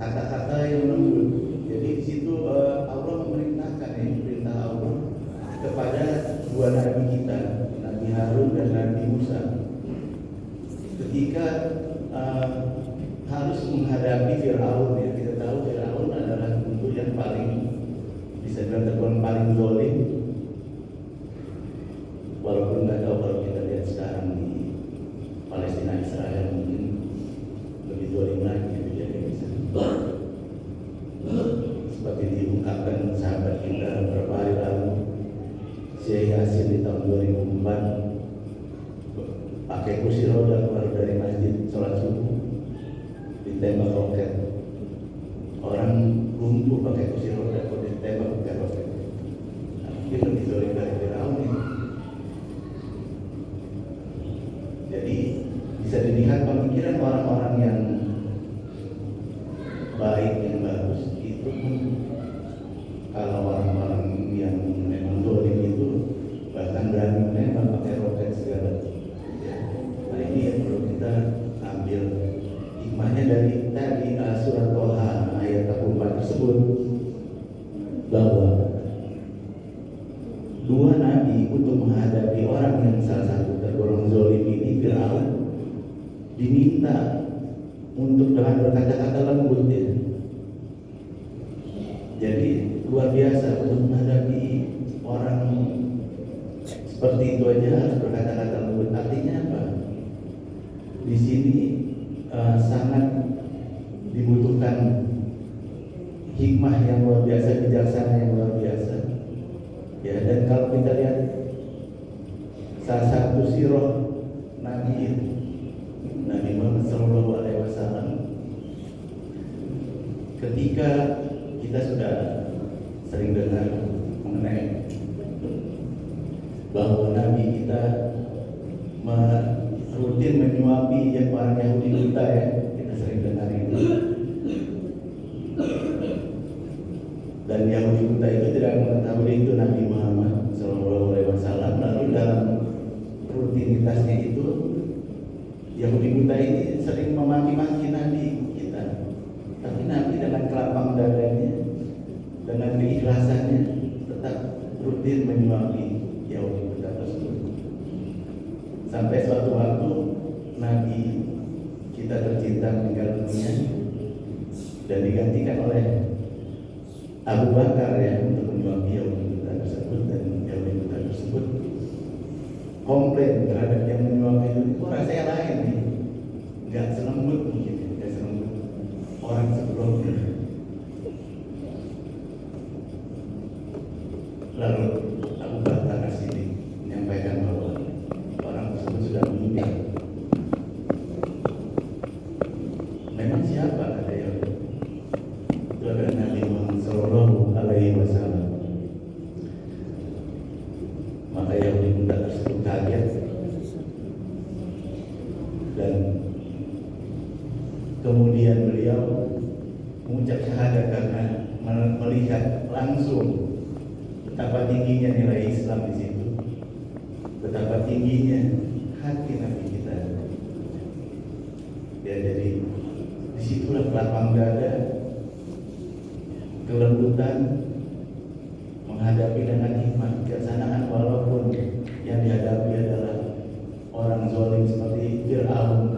kata-kata yang lembut. Jadi di situ Allah memerintahkan, perintah Allah kepada dua nabi kita, Nabi Harun dan Nabi Musa, ketika harus menghadapi Fir'aun. Ya, kita tahu Fir'aun adalah bentuk yang paling bisa dibilang paling zalim. Walaupun nggak tahu kalau kita lihat sekarang di Palestina Israel mungkin lebih zalim lagi kejadian di sana. Seperti diungkapkan sahabat kita beberapa hari lalu, Syekh Yasin di tahun 2004 pakai kursi roda keluar dari masjid sholat subuh, ditembak roket. Orang lumpuh pakai kursi roda, kok ditembak pakai roket. Nah, mungkin lebih zalim dari Firaun ini. Jadi bisa dilihat pemikiran orang-orang yang baik, yang bagus itu pun, kalau orang-orang yang memang zalim itu bahkan berani menembak pakai roket segala. Ya. Nah ini yang perlu kita ambil hikmahnya dari tadi surat Toha ayat 44 tersebut, bahwa dua nabi untuk menghadapi orang yang salah satu tergolong zalim ini, Fir'aun, diminta untuk dengan berkata-kata lembut ya. Jadi luar biasa untuk menghadapi orang seperti itu aja harus berkata-kata lembut. Artinya apa? Di sini sangat dibutuhkan hikmah yang luar biasa, bijaksana yang luar biasa. Ya, dan kalau kita lihat salah satu sirah Nabi Muhammad SAW, ketika kita sudah sering dengar mengenai bahwa Nabi kita rutin menyuapi yang orang Yahudi buta ya, kita sering dengar itu. Dan Yahudi buta itu tidak mengetahui itu Nabi Muhammad SAW. Lalu dalam rutinitasnya itu Yahudi buta ini sering memaki-maki Nabi kita. Tapi Nabi dengan kelapang dadanya, dengan keikhlasannya, tetap rutin menyuapi Yahudi buta tersebut. Sampai suatu waktu Nabi kita tercinta meninggal dunia dan digantikan oleh Abu Bakar ya untuk menyuapi Yahudi buta tersebut. Dan Yahudi buta tersebut komplain terhadap yang menyuapi itu, kok rasanya lain nih, nggak selembut mungkin, nggak selembut orang sebelumnya. Lalu Abu Bakar As-Siddiq menyampaikan bahwa orang tersebut sudah meninggal. Memang siapa, kata Yahudi? Itu adalah Nabi Muhammad SAW. Maka Yahudi buta tersebut kaget dan kemudian beliau mengucap syahadat karena melihat langsung betapa tingginya nilai Islam di situ, betapa tingginya hati Nabi kita. Ya, jadi disitulah lapang dada, kelembutan, menghadapi dengan hikmah, kebijaksanaan, walaupun yang dihadapi adalah orang zalim seperti Fir'aun,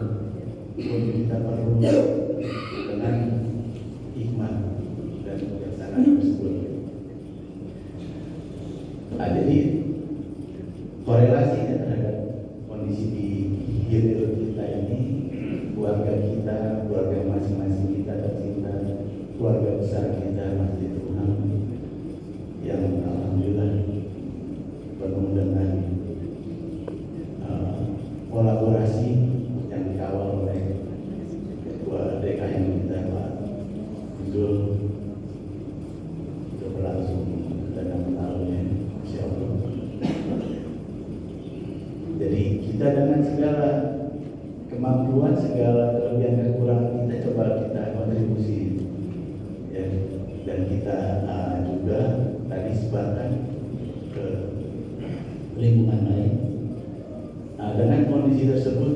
pun kita perlu dengan hikmah dan kebijaksanaan tersebut. Nah, jadi korelasinya terhadap kondisi di hilir kita ini, keluarga kita, keluarga masing-masing kita tercinta, keluarga besar kita Masjid Tuhan, yang alhamdulillah penuh dengan kolaborasi yang dikawal oleh ketua DKM kita Pak Zul, itu berlangsung dalam tahunnya, insya Allah. Jadi kita dengan segala kemampuan, segala kelebihan kekurangan kita, coba kita kontribusi ya. Dan kita juga tadi sebarkan ke lingkungan lain. Dengan kondisi tersebut,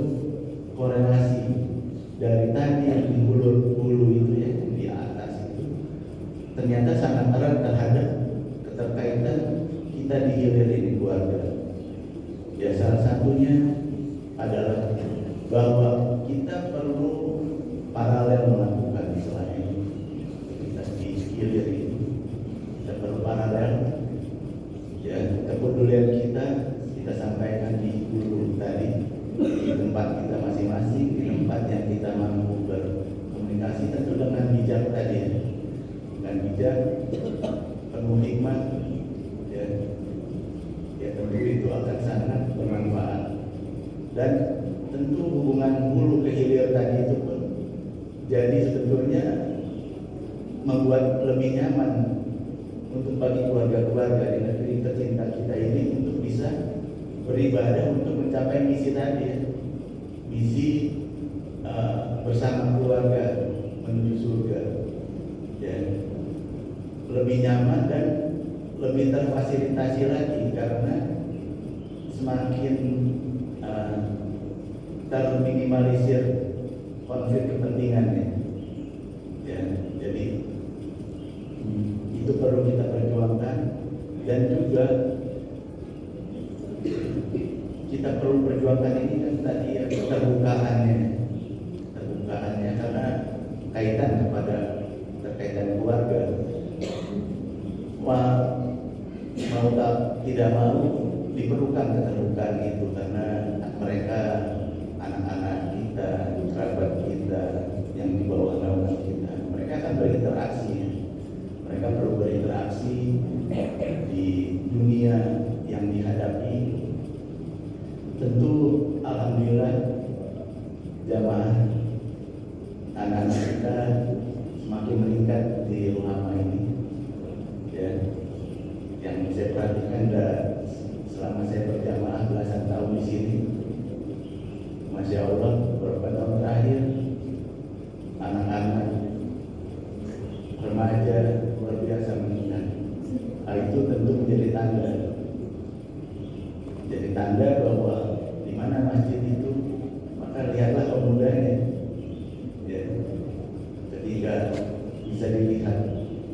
korelasi dari tadi yang di hulu itu ya, di bahwa kita perlu paralel melakukan selain aktivitas di hilir ini. Kita perlu paralel, ya, kepedulian kita sampaikan di guru tadi, di tempat kita masing-masing, di tempat yang kita mampu berkomunikasi, tentu dengan bijak tadi, ya. Dengan bijak, penuh hikmat, ya, ya tentu itu akan sangat bermanfaat. Dan tentu hubungan hulu ke hilir tadi itu pun jadi sebetulnya membuat lebih nyaman untuk bagi keluarga-keluarga di negeri tercinta kita ini untuk bisa beribadah untuk mencapai misi tadi, ya. Misi bersama keluarga menuju surga, ya. Lebih nyaman dan lebih terfasilitasi lagi karena semakin terminimalisir konflik kepentingannya, ya. Jadi itu perlu kita perjuangkan, dan juga kita perlu perjuangkan ini kan tadi, ya, keterbukaannya karena kaitan kepada terkaitan keluarga. Mau tidak mau diperlukan keterbukaan itu karena mereka anak-anak kita, kerabat kita yang di bawah naungan kita, mereka akan berinteraksi. Mereka perlu berinteraksi di dunia yang dihadapi. Tentu alhamdulillah jamaah anak-anak kita semakin meningkat di Ruhama ini, ya. Yang saya perhatikan selama saya berjamaah belasan tahun di sini, Masya Allah, beberapa tahun terakhir anak-anak remaja luar biasa meningkat. Hal itu tentu menjadi tanda bahwa di mana masjid itu, maka lihatlah pemudanya, ya. Ketika bisa dilihat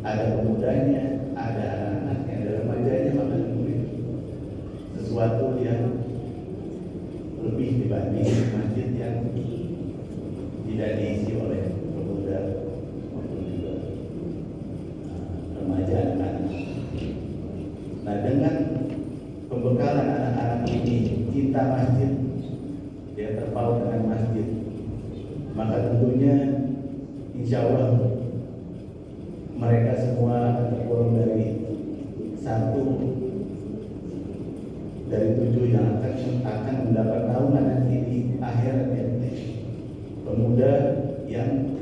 ada pemudanya, ada anak-anaknya, ada remajanya, maka sesuatu yang lebih dibanding masjid yang tidak diisi oleh pemuda maupun juga remaja anak-anak. Nah, dengan pembekalan anak-anak ini cinta masjid, dia terpaut dengan masjid, maka tentunya insya Allah mereka semua akan tergolong dari satu dari 7 yang akan mendapat naungan nanti di akhirat, ya. Pemuda yang